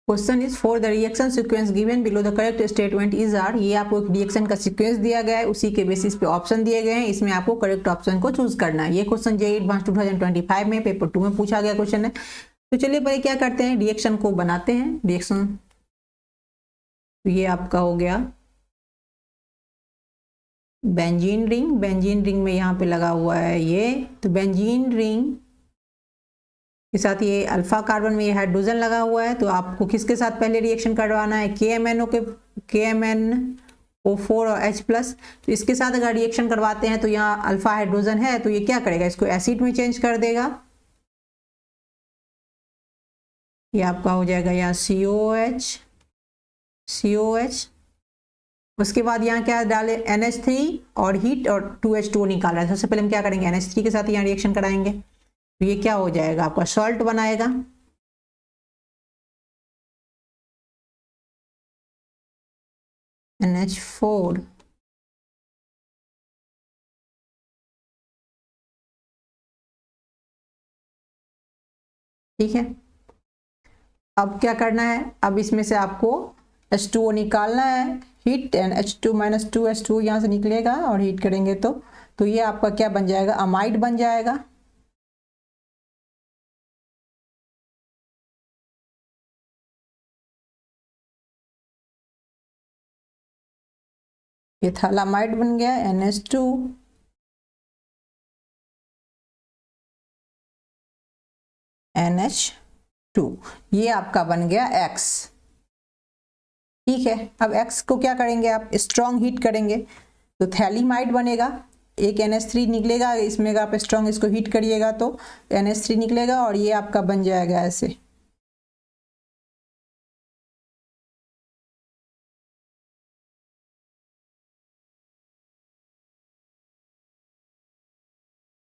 Question is for the reaction sequence given below the correct statement is are. ये आपको एक reaction का sequence दिया गया है, उसी के बेसिस पे ऑप्शन दिए गए हैं, इसमें आपको करेक्ट ऑप्शन को चूज करना है। ये क्वेश्चन जेईई एडवांस 2025 में पेपर 2 में पूछा गया क्वेश्चन है। तो चलिए पहले क्या करते हैं, रिएक्शन को बनाते हैं। रिएक्शन तो ये आपका हो गया बेंजीन रिंग। बेंजीन रिंग में यहाँ पे लगा हुआ है ये, तो बेंजीन रिंग के साथ ये अल्फा कार्बन में ये हाइड्रोजन लगा हुआ है। तो आपको किसके साथ पहले रिएक्शन करवाना है, KMnO4 और H+। तो इसके साथ अगर रिएक्शन करवाते हैं तो यहाँ अल्फा हाइड्रोजन है, तो ये क्या करेगा, इसको एसिड में चेंज कर देगा। ये आपका हो जाएगा यहाँ COH। उसके बाद यहाँ क्या डाले, NH3 और हीट और 2H2 निकाल रहा है। सबसे पहले हम क्या करेंगे, NH3 के साथ यहाँ रिएक्शन कराएंगे, तो ये क्या हो जाएगा, आपका सॉल्ट बनाएगा। NH4 ठीक है। अब क्या करना है, अब इसमें से आपको H2O निकालना है, हीट एंड H2-2H2 यहाँ से निकलेगा और हीट करेंगे तो ये आपका क्या बन जाएगा, अमाइड बन जाएगा। ये थालामाइड बन गया, NH2 NH2, ये आपका बन गया X। ठीक है, अब X को क्या करेंगे, आप स्ट्रॉन्ग हीट करेंगे तो थैलीमाइड बनेगा। एक NH3 निकलेगा, इसमें अगर आप स्ट्रॉन्ग इसको हीट करिएगा तो NH3 निकलेगा और ये आपका बन जाएगा ऐसे।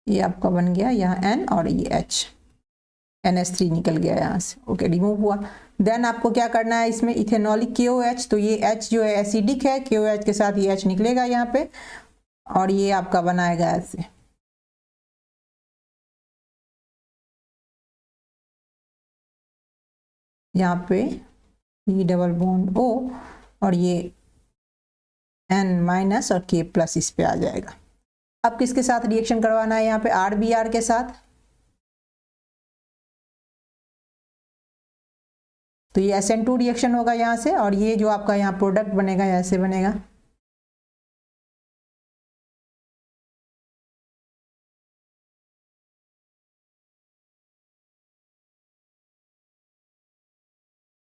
ये आपका बन गया यहाँ N और ये H, NH3 निकल गया यहाँ से, ओके रिमूव हुआ। देन आपको क्या करना है, इसमें इथेनॉलिक KOH, तो ये H जो है एसिडिक है, KOH के साथ ये H निकलेगा यहाँ पे और ये आपका बनाएगा ऐसे। यहाँ पे E डबल बॉन्ड O और ये N- और K+ इस पे आ जाएगा। अब किसके साथ रिएक्शन करवाना है, यहाँ पे RBr के साथ, तो ये SN2 रिएक्शन होगा यहाँ से और ये जो आपका यहाँ प्रोडक्ट बनेगा ऐसे बनेगा।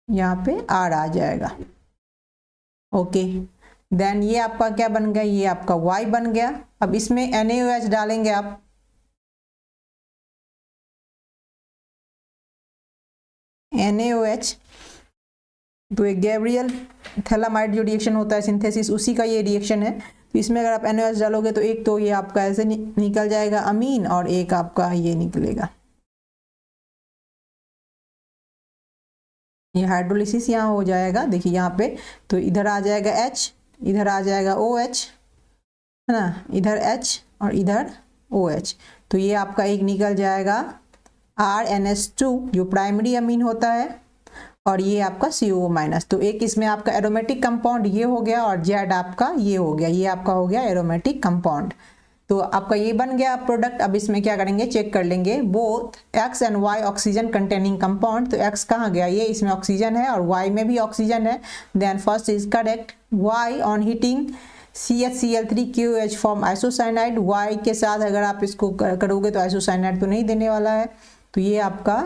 यहाँ पे R आ जाएगा, ओके। देन ये आपका क्या बन गया, ये आपका Y बन गया। अब इसमें NaOH डालेंगे आप, NaOH, तो एक गैब्रियल थैलामाइड जो रिएक्शन होता है सिंथेसिस, उसी का ये रिएक्शन है। तो इसमें अगर आप NaOH डालोगे तो एक तो ये आपका ऐसे निकल जाएगा अमीन और एक आपका ये निकलेगा, ये हाइड्रोलिसिस यहाँ हो जाएगा। देखिए यहाँ पे तो इधर आ जाएगा H, इधर आ जाएगा OH, है ना, इधर H और इधर OH, तो ये आपका एक निकल जाएगा RNH2 जो प्राइमरी अमीन होता है और ये आपका CO-। तो एक इसमें आपका एरोमेटिक कंपाउंड ये हो गया और Z आपका ये हो गया, ये आपका हो गया एरोमेटिक कंपाउंड। तो आपका ये बन गया प्रोडक्ट। अब इसमें क्या करेंगे, चेक कर लेंगे both X and Y oxygen containing compound. तो X कहाँ गया, ये इसमें ऑक्सीजन है और Y में भी ऑक्सीजन है। Then first is correct, Y on heating CHCl3COH form isocyanide. Y के साथ अगर आप इसको करोगे तो आइसोसाइनाइड तो नहीं देने वाला है, तो ये आपका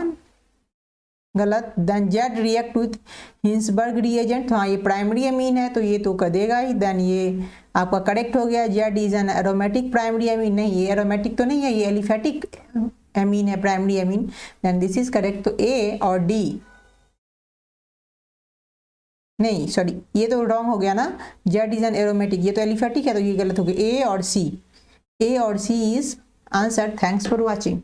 गलत। Then Z react with Hinsberg reagent, तो हाँ ये प्राइमरी अमीन है तो ये तो कर देगा ही। देन ये आपका करेक्ट हो गया, Z is an aromatic primary amine. नहीं, ये एरोमेटिक तो नहीं है, ये एलिफेटिक अमीन है, primary amine. Then this is correct. तो A और D, नहीं सॉरी ये तो रॉन्ग हो गया ना, Z इज एन एरोमेटिक, ये तो एलिफेटिक है तो ये गलत हो गया। A और C is answer. Thanks for watching.